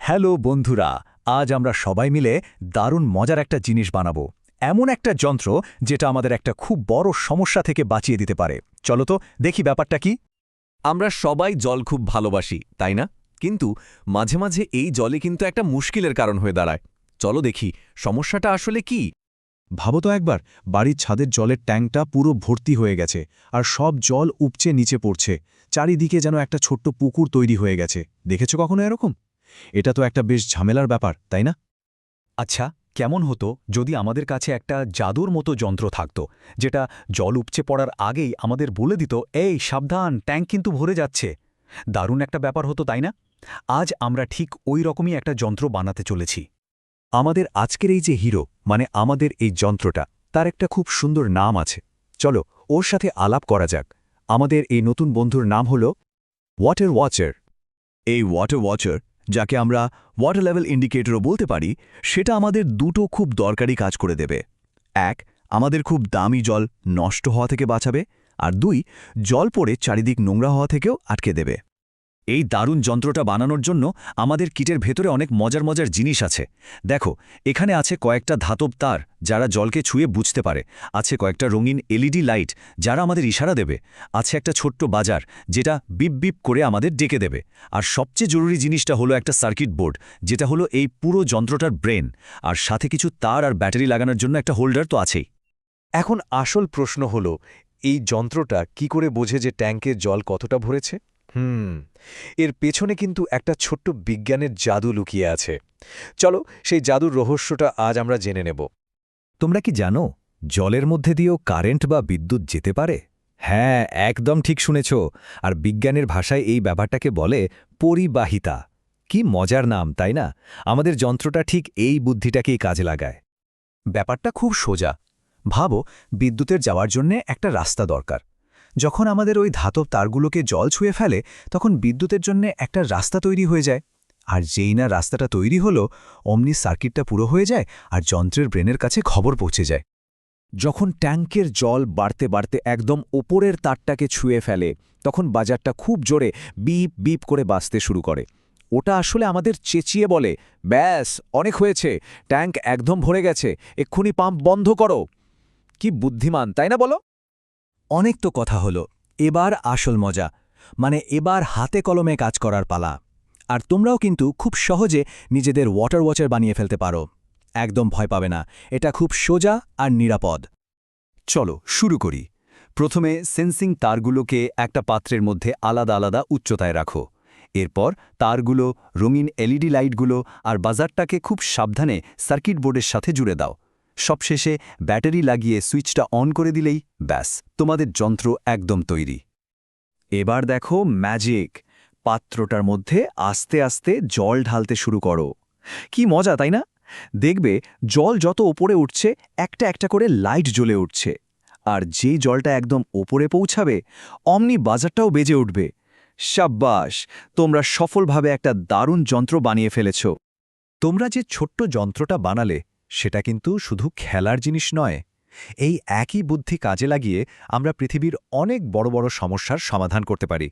Hello বন্ধুরা, আজ আমরা সবাই মিলে দারুণ মজার একটা জিনিস বানাবো। এমন একটা যন্ত্র যেটা আমাদের একটা খুব বড় সমস্যা থেকে বাঁচিয়ে দিতে পারে। চলো তো দেখি ব্যাপারটা কি। আমরা সবাই জল খুব ভালোবাসি, তাই না? কিন্তু মাঝে মাঝে এই জলে কিন্তু একটা মুশকিলের কারণ হয়ে দাঁড়ায়। চলো দেখি সমস্যাটা আসলে কি। ভাবো তো একবার, বাড়ির ছাদের জলের ট্যাঙ্কটা পুরো ভর্তি হয়ে গেছে আর সব জল উপচে নিচে পড়ছে। চারিদিকে যেন একটা ছোট্ট পুকুর তৈরি হয়ে গেছে। দেখেছো কখনো এরকম? এটা তো একটা বেশ ঝামেলার ব্যাপার, তাই না? আচ্ছা, কেমন হতো যদি আমাদের কাছে একটা জাদুর মতো যন্ত্র থাকতো, যেটা জল উপচে পড়ার আগেই আমাদের বলে দিত, এই সাবধান, ট্যাঙ্ক কিন্তু ভরে যাচ্ছে। দারুণ একটা ব্যাপার হতো, তাই না? আজ আমরা ঠিক ওই রকমই একটা যন্ত্র বানাতে চলেছি। আমাদের আজকের এই যে হিরো, মানে আমাদের এই যন্ত্রটা, তার একটা খুব সুন্দর নাম আছে। চলো ওর সাথে আলাপ করা যাক। আমাদের এই নতুন বন্ধুর নাম হলো ওয়াটার ওয়াচার। এই ওয়াটার ওয়াচার, যাকে আমরা ওয়াটার লেভেল ইন্ডিকেটরও বলতে পারি, সেটা আমাদের দুটো খুব দরকারি কাজ করে দেবে। এক, আমাদের খুব দামি জল নষ্ট হওয়া থেকে বাঁচাবে, আর দুই, জল পড়ে চারিদিক নোংরা হওয়া থেকেও আটকে দেবে। এই দারুণ যন্ত্রটা বানানোর জন্য আমাদের কিটের ভেতরে অনেক মজার মজার জিনিস আছে। দেখো, এখানে আছে কয়েকটা ধাতব তার যারা জলকে ছুঁয়ে বুঝতে পারে, আছে কয়েকটা রঙিন এলইডি লাইট যারা আমাদের ইশারা দেবে, আছে একটা ছোট্ট বাজার যেটা বিপ বিপ করে আমাদের ডেকে দেবে, আর সবচেয়ে জরুরি জিনিসটা হলো একটা সার্কিট বোর্ড, যেটা হলো এই পুরো যন্ত্রটার ব্রেন, আর সাথে কিছু তার আর ব্যাটারি লাগানোর জন্য একটা হোল্ডার তো আছেই। এখন আসল প্রশ্ন হলো, এই যন্ত্রটা কি করে বোঝে যে ট্যাঙ্কের জল কতটা ভরেছে? এর পেছনে কিন্তু একটা ছোট্ট বিজ্ঞানের জাদু লুকিয়ে আছে। চলো সেই জাদুর রহস্যটা আজ আমরা জেনে নেব। তোমরা কি জানো, জলের মধ্যে দিয়েও কারেন্ট বা বিদ্যুৎ যেতে পারে? হ্যাঁ, একদম ঠিক শুনেছ। আর বিজ্ঞানের ভাষায় এই ব্যাপারটাকে বলে পরিবাহিতা। কি মজার নাম, তাই না? আমাদের যন্ত্রটা ঠিক এই বুদ্ধিটাকেই কাজে লাগায়। ব্যাপারটা খুব সোজা। ভাবো, বিদ্যুতের যাওয়ার জন্যে একটা রাস্তা দরকার। যখন আমাদের ওই ধাতব তারগুলোকে জল ছুঁয়ে ফেলে, তখন বিদ্যুতের জন্যে একটা রাস্তা তৈরি হয়ে যায়। আর যেই না রাস্তাটা তৈরি হলো, অমনি সার্কিটটা পুরো হয়ে যায় আর যন্ত্রের ব্রেনের কাছে খবর পৌঁছে যায়। যখন ট্যাঙ্কের জল বাড়তে বাড়তে একদম ওপরের তারটাকে ছুঁয়ে ফেলে, তখন বাজারটা খুব জোরে বিপ বিপ করে বাজতে শুরু করে। ওটা আসলে আমাদের চেঁচিয়ে বলে, ব্যাস, অনেক হয়েছে, ট্যাঙ্ক একদম ভরে গেছে, এক্ষুনি পাম্প বন্ধ করো। কি বুদ্ধিমান, তাই না বলো? অনেক তো কথা হলো, এবার আসল মজা, মানে এবার হাতে কলমে কাজ করার পালা। আর তোমরাও কিন্তু খুব সহজে নিজেদের ওয়াটার ওয়াচার বানিয়ে ফেলতে পারো। একদম ভয় পাবে না, এটা খুব সোজা আর নিরাপদ। চলো শুরু করি। প্রথমে সেন্সিং তারগুলোকে একটা পাত্রের মধ্যে আলাদা আলাদা উচ্চতায় রাখো। এরপর তারগুলো, রঙিন এলইডি লাইটগুলো আর বাজারটাকে খুব সাবধানে সার্কিট বোর্ডের সাথে জুড়ে দাও। সবশেষে ব্যাটারি লাগিয়ে সুইচটা অন করে দিলেই ব্যাস, তোমাদের যন্ত্র একদম তৈরি। এবার দেখো ম্যাজিক। পাত্রটার মধ্যে আস্তে আস্তে জল ঢালতে শুরু করো। কি মজা, তাই না? দেখবে জল যত ওপরে উঠছে, একটা একটা করে লাইট জ্বলে উঠছে। আর যেই জলটা একদম ওপরে পৌঁছাবে, অমনি বাজারটাও বেজে উঠবে। শাব্বাস, তোমরা সফলভাবে একটা দারুণ যন্ত্র বানিয়ে ফেলেছ। তোমরা যে ছোট্ট যন্ত্রটা বানালে, সেটা কিন্তু শুধু খেলার জিনিস নয়। এই একই বুদ্ধি কাজে লাগিয়ে আমরা পৃথিবীর অনেক বড় বড় সমস্যার সমাধান করতে পারি।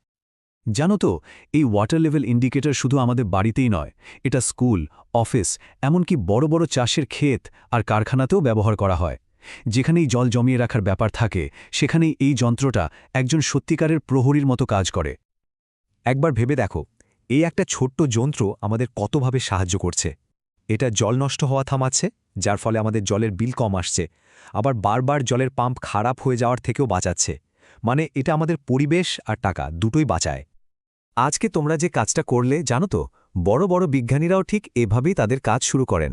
জানো তো, এই ওয়াটার লেভেল ইন্ডিকেটর শুধু আমাদের বাড়িতেই নয়, এটা স্কুল, অফিস, এমনকি বড় বড় চাষের ক্ষেত আর কারখানাতেও ব্যবহার করা হয়। যেখানেই জল জমিয়ে রাখার ব্যাপার থাকে, সেখানেই এই যন্ত্রটা একজন সত্যিকারের প্রহরীর মতো কাজ করে। একবার ভেবে দেখো, এই একটা ছোট্ট যন্ত্র আমাদের কতভাবে সাহায্য করছে। এটা জল নষ্ট হওয়া থামাচ্ছে, যার ফলে আমাদের জলের বিল কম আসছে, আবার বারবার জলের পাম্প খারাপ হয়ে যাওয়ার থেকেও বাঁচাচ্ছে। মানে এটা আমাদের পরিবেশ আর টাকা দুটোই বাঁচায়। আজকে তোমরা যে কাজটা করলে, জানো তো, বড় বড় বিজ্ঞানীরাও ঠিক এভাবেই তাদের কাজ শুরু করেন।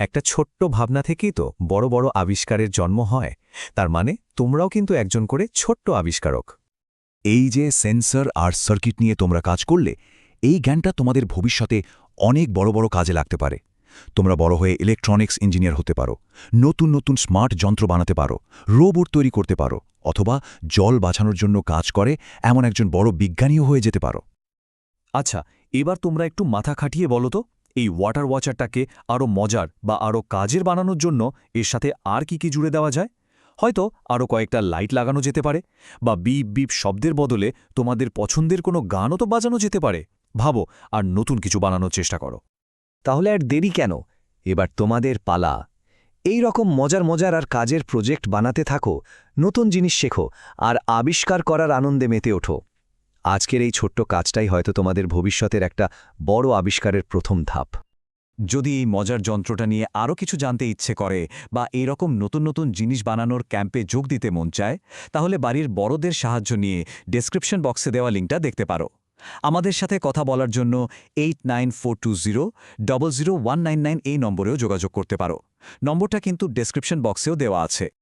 একটা ছোট্ট ভাবনা থেকেই তো বড় বড় আবিষ্কারের জন্ম হয়। তার মানে তোমরাও কিন্তু একজন করে ছোট্ট আবিষ্কারক। এই যে সেন্সর আর সার্কিট নিয়ে তোমরা কাজ করলে, এই জ্ঞানটা তোমাদের ভবিষ্যতে অনেক বড় বড় কাজে লাগতে পারে। তোমরা বড় হয়ে ইলেকট্রনিক্স ইঞ্জিনিয়ার হতে পারো, নতুন নতুন স্মার্ট যন্ত্র বানাতে পারো, রোবট তৈরি করতে পারো, অথবা জল বাঁচানোর জন্য কাজ করে এমন একজন বড় বিজ্ঞানীও হয়ে যেতে পারো। আচ্ছা, এবার তোমরা একটু মাথা খাটিয়ে বলো তো, এই ওয়াটার ওয়াচারটাকে আরও মজার বা আরও কাজের বানানোর জন্য এর সাথে আর কি জুড়ে দেওয়া যায়? হয়তো আরও কয়েকটা লাইট লাগানো যেতে পারে, বা বিপ বিপ শব্দের বদলে তোমাদের পছন্দের কোনো গানও তো বাজানো যেতে পারে। ভাবো আর নতুন কিছু বানানোর চেষ্টা করো। তাহলে আর দেরি কেন? এবার তোমাদের পালা। এই রকম মজার আর কাজের প্রজেক্ট বানাতে থাকো, নতুন জিনিস শেখো আর আবিষ্কার করার আনন্দে মেতে ওঠো। আজকের এই ছোট্ট কাজটাই হয়তো তোমাদের ভবিষ্যতের একটা বড় আবিষ্কারের প্রথম ধাপ। যদি এই মজার যন্ত্রটা নিয়ে আরও কিছু জানতে ইচ্ছে করে বা এইরকম নতুন জিনিস বানানোর ক্যাম্পে যোগ দিতে মন চায়, তাহলে বাড়ির বড়দের সাহায্য নিয়ে ডেসক্রিপশন বক্সে দেওয়া লিঙ্কটা দেখতে পারো। আমাদের সাথে কথা বলার জন্য 8942000199 এই নম্বরেও যোগাযোগ করতে পারো। নম্বরটা কিন্তু ডেসক্রিপশন বক্সেও দেওয়া আছে।